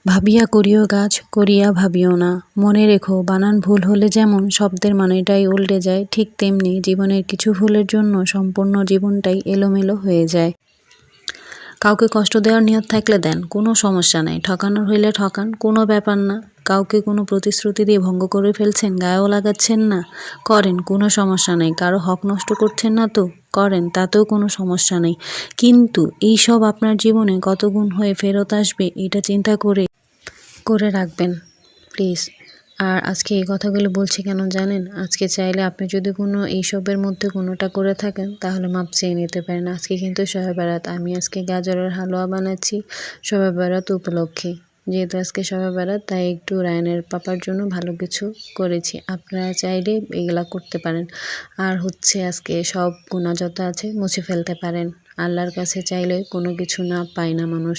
ভাবিয়া করিও কাজ, করিয়া ভাবিও না। মনে রেখো, বানান ভুল হলে যেমন শব্দের মানেটাই উল্টে যায়, ঠিক তেমনি জীবনের কিছু ভুলের জন্য সম্পূর্ণ জীবনটাই এলোমেলো হয়ে যায়। কাউকে কষ্ট দেওয়ার নিয়ত থাকলে দেন, কোনো সমস্যা নাই। ঠকানোর হইলে ঠকান, কোনো ব্যাপার না। কাউকে কোনো প্রতিশ্রুতি দিয়ে ভঙ্গ করে ফেলছেন, গায়েও লাগাচ্ছেন না, করেন, কোনো সমস্যা নেই। কারো হক নষ্ট করছেন না তো, করেন, তাতেও কোনো সমস্যা নেই। কিন্তু এইসব আপনার জীবনে কত গুণ হয়ে ফেরত আসবে এটা চিন্তা করে রাখবেন প্লিজ। আর আজকে এই কথাগুলো বলছি কেন জানেন? আজকে চাইলে আপনি যদি কোনো এইসবের মধ্যে কোনোটা করে থাকেন তাহলে মাপ চেয়ে নিতে পারেন। আজকে কিন্তু শবে বরাত, আমি আজকে গাজরের হালুয়া বানাচ্ছি শবে বরাত উপলক্ষে। যেহেতু আজকে শবে বরাত তাই একটু রায়নের পাপার জন্য ভালো কিছু করেছি। আপনারা চাইলে এগুলা করতে পারেন। আর হচ্ছে আজকে সব গুনাহ যত আছে মুছে ফেলতে পারেন। আল্লাহর কাছে চাইলে কোনো কিছু না পায় না মানুষ।